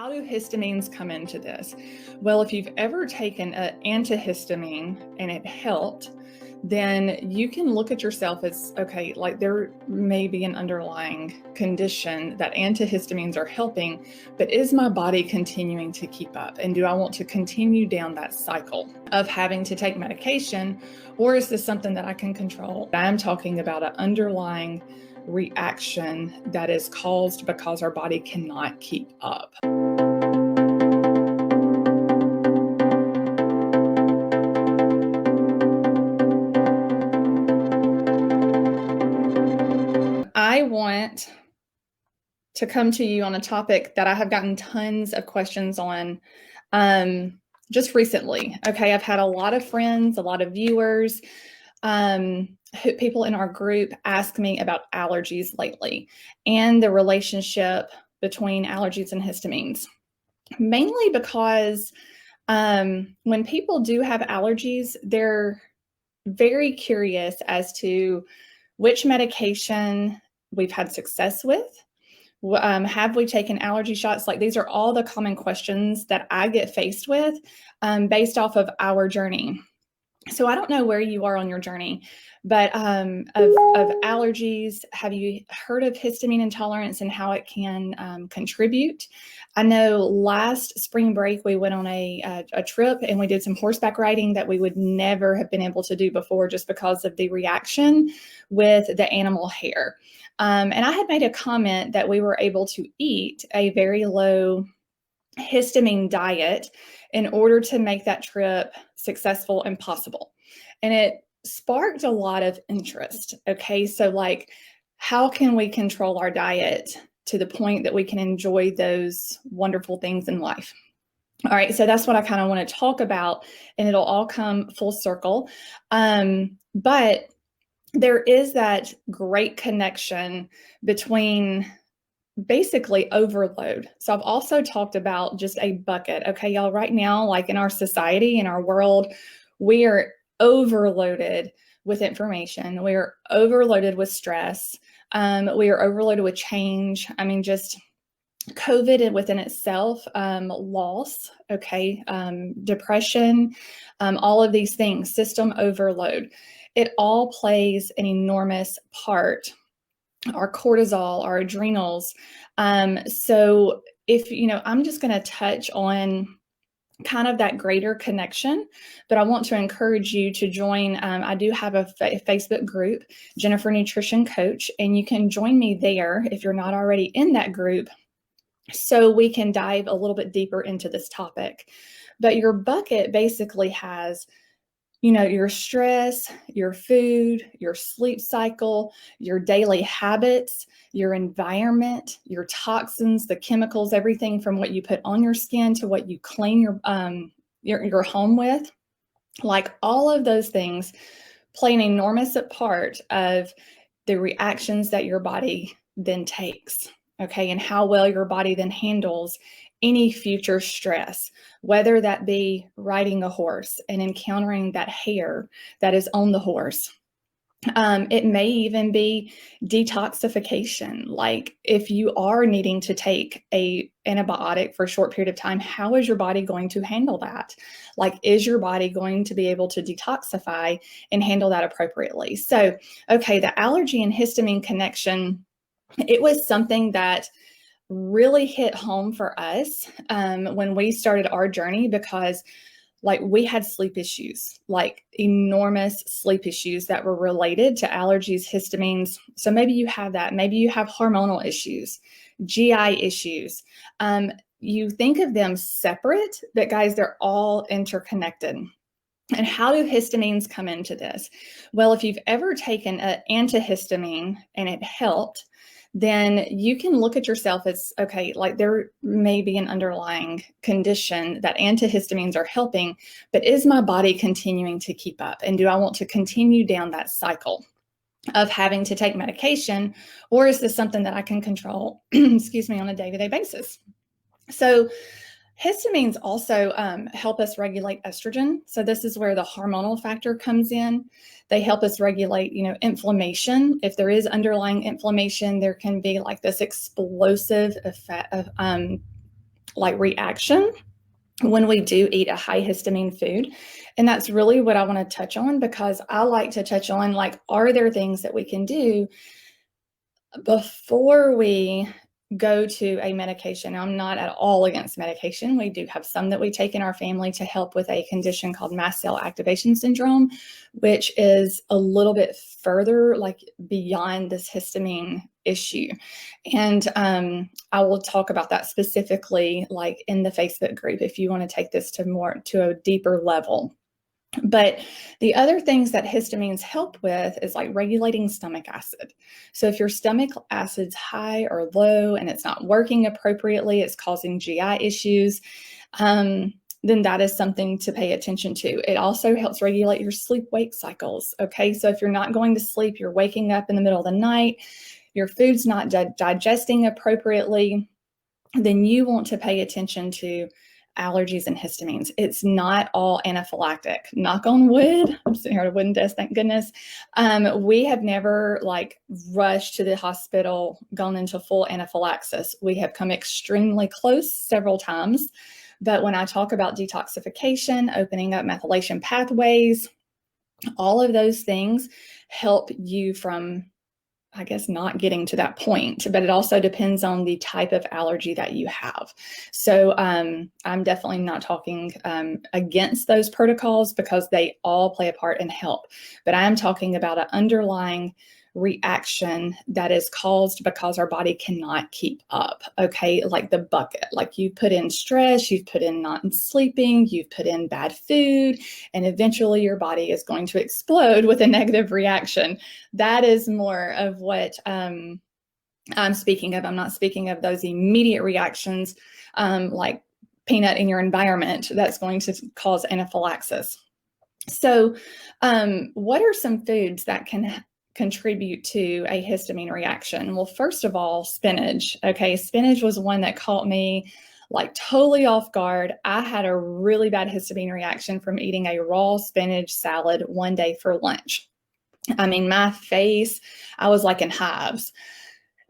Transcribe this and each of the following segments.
How do histamines come into this? Well, if you've ever taken an antihistamine and it helped, then you can look at yourself as, okay, like there may be an underlying condition that antihistamines are helping, but is my body continuing to keep up? And do I want to continue down that cycle of having to take medication, or is this something that I can control? I'm talking about an underlying reaction that is caused because our body cannot keep up. I want to come to you on a topic that I have gotten tons of questions on just recently. Okay, I've had a lot of friends, a lot of viewers, people in our group ask me about allergies lately and the relationship between allergies and histamines, mainly because when people do have allergies, they're very curious as to which medication we've had success with. Have we taken allergy shots? Like, these are all the common questions that I get faced with based off of our journey. So I don't know where you are on your journey, but of allergies, have you heard of histamine intolerance and how it can contribute? I know last spring break we went on a trip and we did some horseback riding that we would never have been able to do before just because of the reaction with the animal hair. And I had made a comment that we were able to eat a very low histamine diet in order to make that trip successful and possible. And it sparked a lot of interest. Okay, so like, how can we control our diet to the point that we can enjoy those wonderful things in life? All right, so that's what I kind of want to talk about, and it'll all come full circle. But there is that great connection between basically overload. So I've also talked about just a bucket. Okay, y'all, right now, like in our society, in our world, we are overloaded with information. We are overloaded with stress. We are overloaded with change. I mean, just COVID within itself, loss, okay, depression, all of these things, system overload. It all plays an enormous part. Our cortisol, our adrenals. So if, I'm just going to touch on kind of that greater connection, but I want to encourage you to join. I do have a Facebook group, Jennifer Nutrition Coach, and you can join me there if you're not already in that group, so we can dive a little bit deeper into this topic. But your bucket basically has your stress, your food, your sleep cycle, your daily habits, your environment, your toxins, the chemicals, everything from what you put on your skin to what you clean your home with. Like, all of those things play an enormous part of the reactions that your body then takes. Okay, and how well your body then handles any future stress, whether that be riding a horse and encountering that hair that is on the horse. It may even be detoxification. Like, if you are needing to take an antibiotic for a short period of time, how is your body going to handle that? Like, is your body going to be able to detoxify and handle that appropriately? So, okay, the allergy and histamine connection, it was something that really hit home for us when we started our journey, because like, we had sleep issues, like enormous sleep issues that were related to allergies, histamines. So maybe you have that. Maybe you have hormonal issues, GI issues. You think of them separate, but guys, they're all interconnected. And how do histamines come into this? Well, if you've ever taken an antihistamine and it helped, then you can look at yourself as, okay, like there may be an underlying condition that antihistamines are helping, but is my body continuing to keep up? And do I want to continue down that cycle of having to take medication, or is this something that I can control, excuse me, on a day-to-day basis? So histamines also help us regulate estrogen. So this is where the hormonal factor comes in. They help us regulate, inflammation. If there is underlying inflammation, there can be like this explosive effect of like reaction when we do eat a high histamine food. And that's really what I want to touch on, because I like to touch on, like, are there things that we can do before we go to a medication? I'm not at all against medication. We do have some that we take in our family to help with a condition called mast cell activation syndrome, which is a little bit further, like, beyond this histamine issue. And I will talk about that specifically, like, in the Facebook group, if you want to take this to a deeper level. But the other things that histamines help with is like regulating stomach acid. So if your stomach acid's high or low and it's not working appropriately, it's causing GI issues, then that is something to pay attention to. It also helps regulate your sleep-wake cycles. Okay, so if you're not going to sleep, you're waking up in the middle of the night, your food's not digesting appropriately, then you want to pay attention to allergies and histamines. It's not all anaphylactic. Knock on wood. I'm sitting here at a wooden desk, thank goodness. We have never like rushed to the hospital, gone into full anaphylaxis. We have come extremely close several times. But when I talk about detoxification, opening up methylation pathways, all of those things help you from, I guess, not getting to that point, but it also depends on the type of allergy that you have. So I'm definitely not talking against those protocols, because they all play a part and help. But I am talking about an underlying reaction that is caused because our body cannot keep up. Okay, like the bucket, like you put in stress, you've put in not sleeping, you've put in bad food, and eventually your body is going to explode with a negative reaction. That is more of what I'm speaking of. I'm not speaking of those immediate reactions, like peanut in your environment, that's going to cause anaphylaxis. So what are some foods that can contribute to a histamine reaction? Well, first of all, spinach. Okay, spinach was one that caught me like totally off guard. I had a really bad histamine reaction from eating a raw spinach salad one day for lunch. I mean, my face, I was like in hives.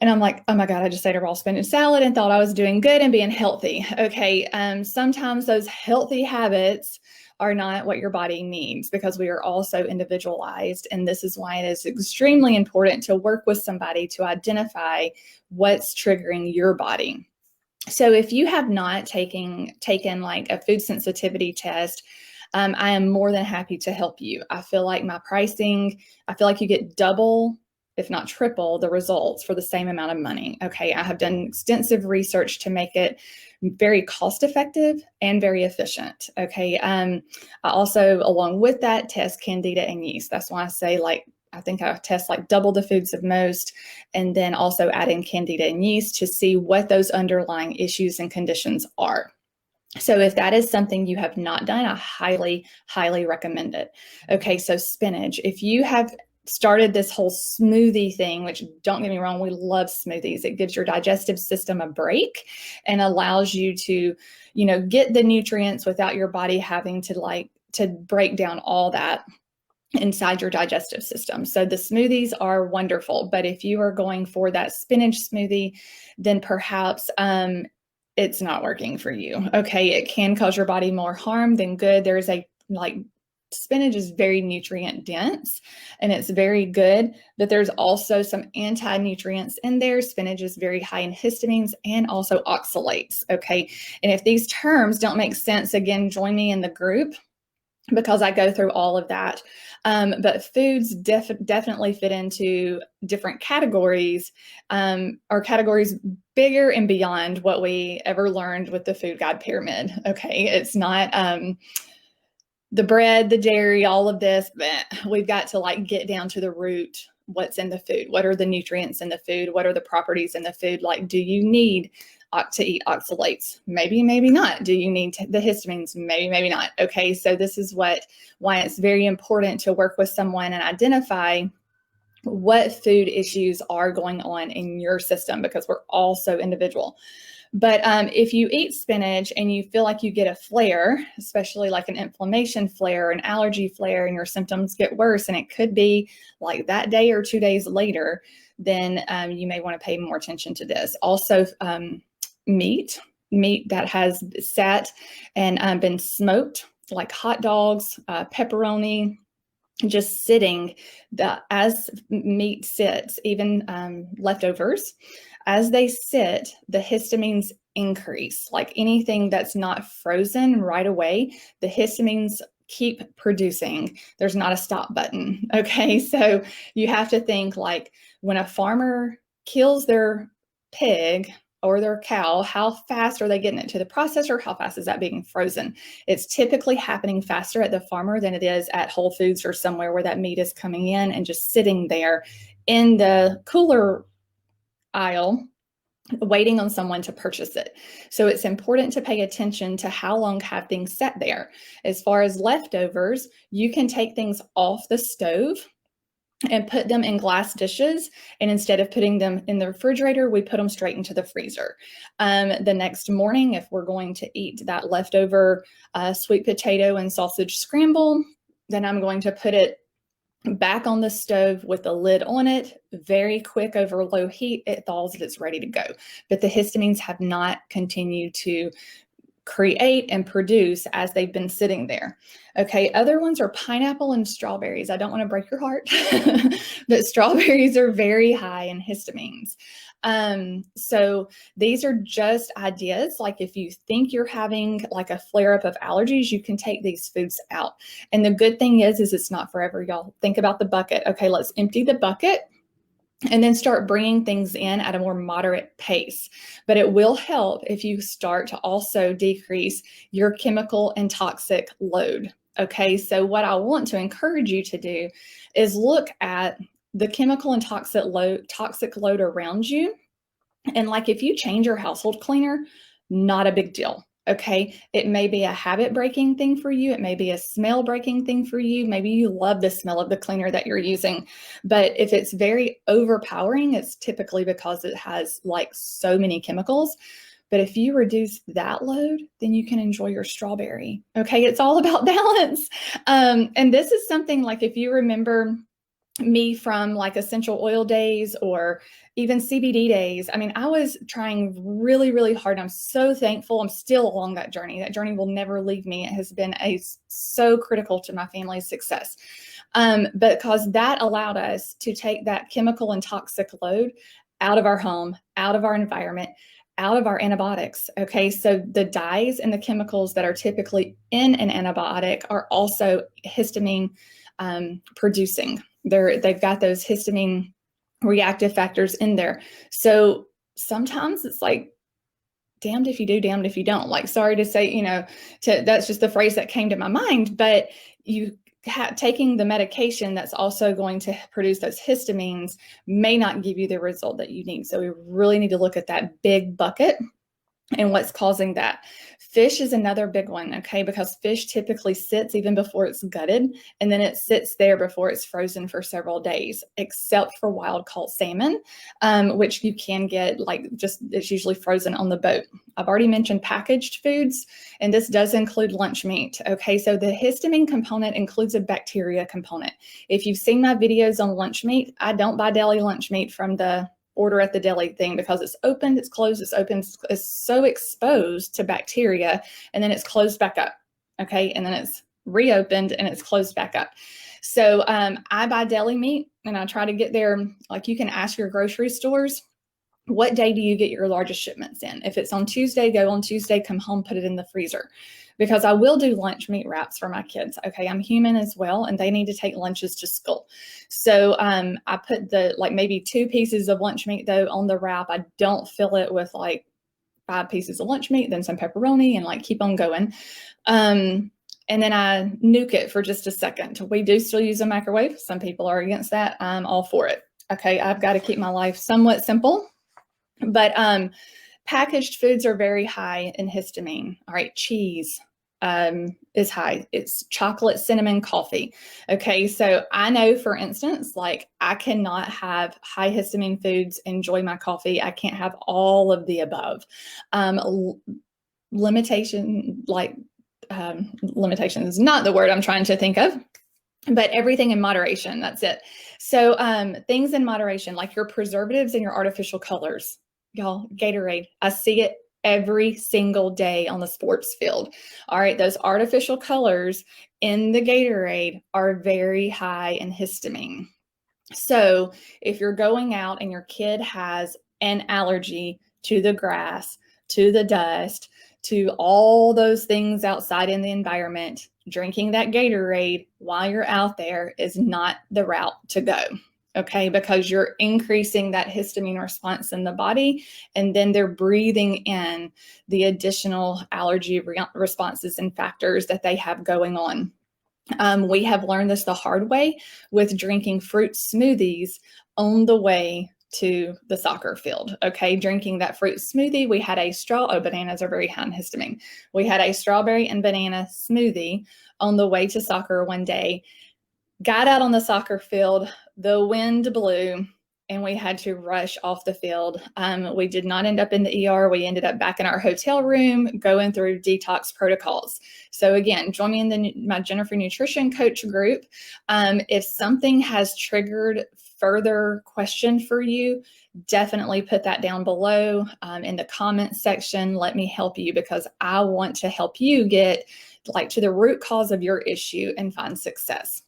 And I'm like, oh my God, I just ate a raw spinach salad and thought I was doing good and being healthy. Okay, sometimes those healthy habits are not what your body needs, because we are also individualized. And this is why it is extremely important to work with somebody to identify what's triggering your body. So if you have not taken like a food sensitivity test, I am more than happy to help you. I feel like my pricing, I feel like you get double, if not triple, the results for the same amount of money. Okay, I have done extensive research to make it very cost effective and very efficient. Okay, I also, along with that, test candida and yeast. That's why I say, like, I think I test like double the foods of most, and then also add in candida and yeast to see what those underlying issues and conditions are. So if that is something you have not done, I highly, highly recommend it. Okay, so spinach. If you have started this whole smoothie thing, which, don't get me wrong, we love smoothies. It gives your digestive system a break and allows you to, get the nutrients without your body having to break down all that inside your digestive system. So the smoothies are wonderful, but if you are going for that spinach smoothie, then perhaps it's not working for you. Okay, it can cause your body more harm than good. There's spinach is very nutrient dense and it's very good, but there's also some anti-nutrients in there. Spinach is very high in histamines and also oxalates. Okay, and if these terms don't make sense, again, join me in the group, because I go through all of that. But foods definitely fit into different categories, or categories bigger and beyond what we ever learned with the food guide pyramid. Okay, it's not the bread, the dairy, all of this, but we've got to get down to the root. What's in the food? What are the nutrients in the food? What are the properties in the food? Like, do you need to eat oxalates? Maybe, maybe not. Do you need the histamines? Maybe, maybe not. Okay, so this is why it's very important to work with someone and identify what food issues are going on in your system, because we're all so individual. But if you eat spinach and you feel like you get a flare, especially like an inflammation flare, an allergy flare, and your symptoms get worse, and it could be like that day or 2 days later, then you may want to pay more attention to this. Also, meat. meat that has sat and been smoked, like hot dogs, pepperoni, just sitting, as meat sits, even leftovers, as they sit, the histamines increase. Like anything that's not frozen right away, the histamines keep producing. There's not a stop button. Okay, so you have to think like when a farmer kills their pig or their cow, how fast are they getting it to the processor? How fast is that being frozen? It's typically happening faster at the farmer than it is at Whole Foods or somewhere where that meat is coming in and just sitting there in the cooler aisle waiting on someone to purchase it. So it's important to pay attention to how long have things sat there. As far as leftovers, you can take things off the stove and put them in glass dishes. And instead of putting them in the refrigerator, we put them straight into the freezer. The next morning, if we're going to eat that leftover sweet potato and sausage scramble, then I'm going to put it back on the stove with the lid on it, very quick over low heat. It thaws and it's ready to go. But the histamines have not continued to create and produce as they've been sitting there. Okay, other ones are pineapple and strawberries. I don't want to break your heart, but strawberries are very high in histamines. So these are just ideas. Like if you think you're having like a flare-up of allergies, you can take these foods out. And the good thing is it's not forever, y'all. Think about the bucket. Okay, let's empty the bucket and then start bringing things in at a more moderate pace. But it will help if you start to also decrease your chemical and toxic load. Okay, so what I want to encourage you to do is look at the chemical and toxic load around you. And like if you change your household cleaner, not a big deal. Okay, it may be a habit breaking thing for you. It may be a smell breaking thing for you. Maybe you love the smell of the cleaner that you're using. But if it's very overpowering, it's typically because it has like so many chemicals. But if you reduce that load, then you can enjoy your strawberry. Okay, it's all about balance. And this is something like if you remember me from like essential oil days or even CBD days. I mean, I was trying really, really hard. I'm so thankful. I'm still along that journey. That journey will never leave me. It has been so critical to my family's success. Because that allowed us to take that chemical and toxic load out of our home, out of our environment, out of our antibiotics. Okay, so the dyes and the chemicals that are typically in an antibiotic are also histamine producing. They've got those histamine reactive factors in there. So sometimes it's like, damned if you do, damned if you don't. Like, sorry to say, that's just the phrase that came to my mind, but taking the medication that's also going to produce those histamines may not give you the result that you need. So we really need to look at that big bucket and what's causing that. Fish is another big one, okay, because fish typically sits even before it's gutted, and then it sits there before it's frozen for several days, except for wild-caught salmon, which you can get, it's usually frozen on the boat. I've already mentioned packaged foods, and this does include lunch meat, okay? So the histamine component includes a bacteria component. If you've seen my videos on lunch meat, I don't buy deli lunch meat from the order at the deli thing because it's opened, it's closed, it's open, it's so exposed to bacteria, and then it's closed back up, okay? And then it's reopened and it's closed back up. So I buy deli meat and I try to get there, like you can ask your grocery stores, what day do you get your largest shipments in? If it's on Tuesday, go on Tuesday, come home, put it in the freezer. Because I will do lunch meat wraps for my kids. Okay, I'm human as well, and they need to take lunches to school. So I put maybe 2 pieces of lunch meat though on the wrap. I don't fill it with like 5 pieces of lunch meat, then some pepperoni, and keep on going. And then I nuke it for just a second. We do still use a microwave. Some people are against that. I'm all for it. Okay, I've got to keep my life somewhat simple. But packaged foods are very high in histamine. All right, cheese is high. It's chocolate, cinnamon, coffee. Okay, so I know, for instance, I cannot have high histamine foods, enjoy my coffee. I can't have all of the above. Limitation is not the word I'm trying to think of, but everything in moderation, that's it. So things in moderation, like your preservatives and your artificial colors. Y'all, Gatorade, I see it every single day on the sports field. All right, those artificial colors in the Gatorade are very high in histamine. So if you're going out and your kid has an allergy to the grass, to the dust, to all those things outside in the environment, drinking that Gatorade while you're out there is not the route to go. Okay, because you're increasing that histamine response in the body, and then they're breathing in the additional allergy responses and factors that they have going on. We have learned this the hard way with drinking fruit smoothies on the way to the soccer field. Okay, drinking that fruit smoothie, we had bananas are very high in histamine. We had a strawberry and banana smoothie on the way to soccer one day. Got out on the soccer field, the wind blew, and we had to rush off the field. We did not end up in the ER. We ended up back in our hotel room going through detox protocols. So again, join me in my Jennifer Nutrition Coach group. If something has triggered further question for you, definitely put that down below in the comments section. Let me help you, because I want to help you get to the root cause of your issue and find success.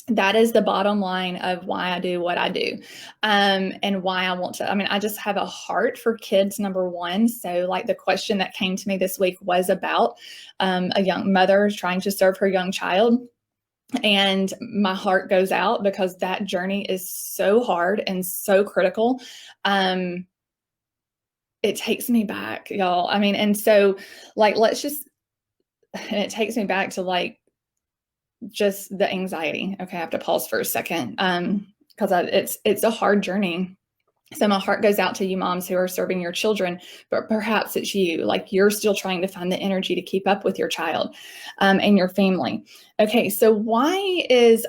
That is the bottom line of why I do what I do, and why I want to. I just have a heart for kids, number one. So the question that came to me this week was about a young mother trying to serve her young child. And my heart goes out because that journey is so hard and so critical. It takes me back, y'all. And so and it takes me back to just the anxiety. Okay, I have to pause for a second because it's a hard journey. So my heart goes out to you moms who are serving your children, but perhaps it's you, you're still trying to find the energy to keep up with your child and your family. Okay, so why is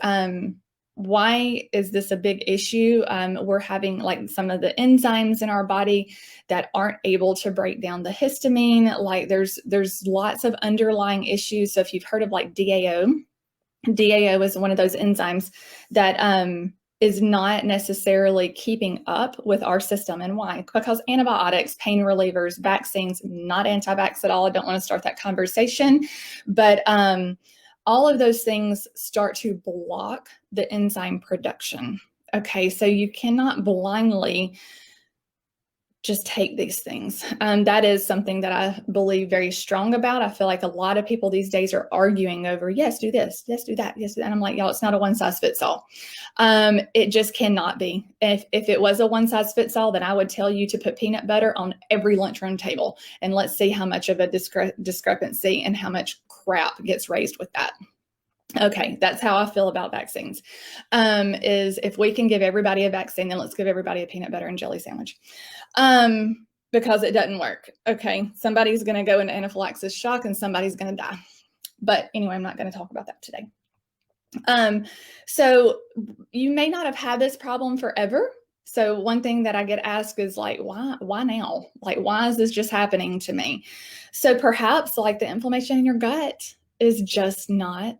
this a big issue? We're having some of the enzymes in our body that aren't able to break down the histamine. There's lots of underlying issues. So if you've heard of DAO is one of those enzymes that is not necessarily keeping up with our system. And why? Because antibiotics, pain relievers, vaccines, not anti-vax at all. I don't want to start that conversation, but all of those things start to block the enzyme production. Okay, so you cannot blindly just take these things. That is something that I believe very strong about. I feel like a lot of people these days are arguing over, yes, do this, yes, do that, yes, do that. And I'm like, y'all, it's not a one size fits all. It just cannot be. If it was a one size fits all, then I would tell you to put peanut butter on every lunchroom table. And let's see how much of a discrepancy and how much crap gets raised with that. Okay, that's how I feel about vaccines. Is if we can give everybody a vaccine, then let's give everybody a peanut butter and jelly sandwich. Because it doesn't work. Okay, somebody's going to go into anaphylaxis shock and somebody's going to die. But anyway, I'm not going to talk about that today. So you may not have had this problem forever. So one thing that I get asked is why now? Why is this just happening to me? So perhaps the inflammation in your gut is just not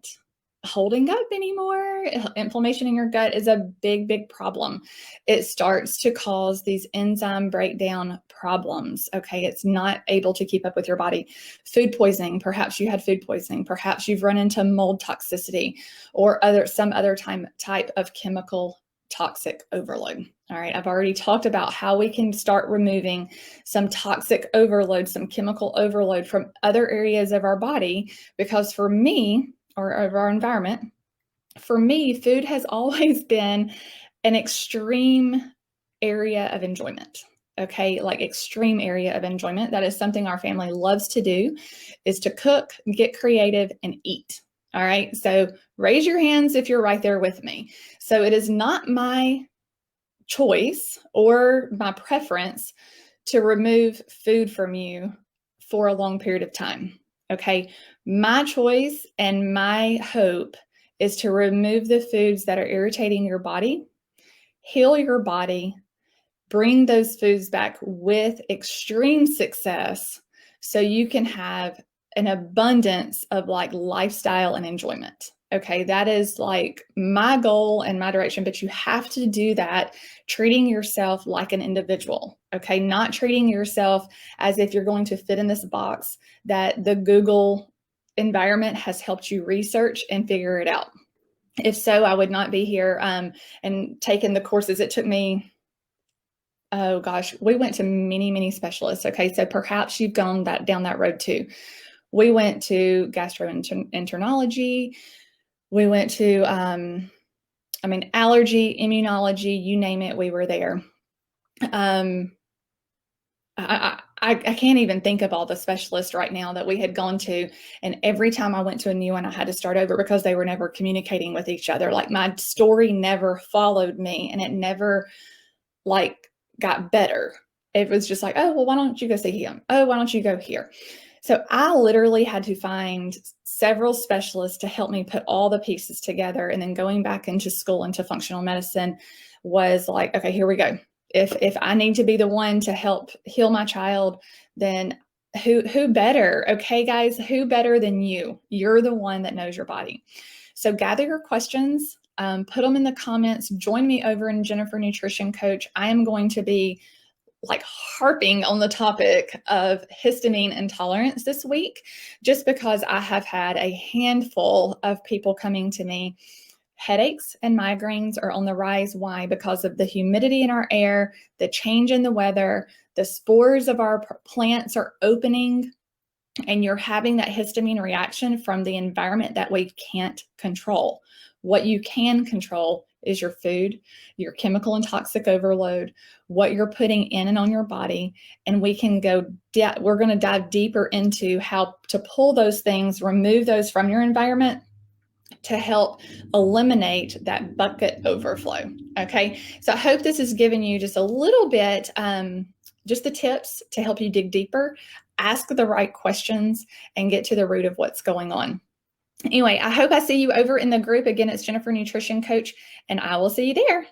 holding up anymore. Inflammation in your gut is a big, big problem. It starts to cause these enzyme breakdown problems. Okay, it's not able to keep up with your body. Food poisoning, perhaps you had food poisoning, perhaps you've run into mold toxicity or some other type of chemical toxic overload. All right, I've already talked about how we can start removing some toxic overload, some chemical overload from other areas of our body, because for me, or of our environment, for me, food has always been an extreme area of enjoyment. Okay, extreme area of enjoyment. That is something our family loves to do, is to cook, get creative, and eat. All right, so raise your hands if you're right there with me. So it is not my choice or my preference to remove food from you for a long period of time. Okay, my choice and my hope is to remove the foods that are irritating your body, heal your body, bring those foods back with extreme success so you can have an abundance of lifestyle and enjoyment. Okay, that is like my goal and my direction, but you have to do that treating yourself like an individual. Okay, not treating yourself as if you're going to fit in this box that the Google environment has helped you research and figure it out. If so, I would not be here and taking the courses. It took me, oh gosh, we went to many, many specialists. Okay, so perhaps you've gone down that road too. We went to gastroenterology. We went to, allergy, immunology, you name it, we were there. I can't even think of all the specialists right now that we had gone to. And every time I went to a new one, I had to start over because they were never communicating with each other. Like my story never followed me and it never like got better. It was just like, oh, well, why don't you go see him? Oh, why don't you go here? So I literally had to find several specialists to help me put all the pieces together. And then going back into school into functional medicine was like, okay, here we go. If I need to be the one to help heal my child, then who better? Okay, guys, who better than you? You're the one that knows your body. So gather your questions, put them in the comments. Join me over in Jennifer Nutrition Coach. I am going to be like harping on the topic of histamine intolerance this week, just because I have had a handful of people coming to me. Headaches and migraines are on the rise. Why? Because of the humidity in our air, the change in the weather, the spores of our plants are opening, and you're having that histamine reaction from the environment that we can't control. What you can control is your food, your chemical and toxic overload, what you're putting in and on your body. And we can we're going to dive deeper into how to pull those things, remove those from your environment to help eliminate that bucket overflow. Okay. So I hope this has given you just a little bit, just the tips to help you dig deeper, ask the right questions, and get to the root of what's going on. Anyway, I hope I see you over in the group. Again, it's Jennifer Nutrition Coach, and I will see you there.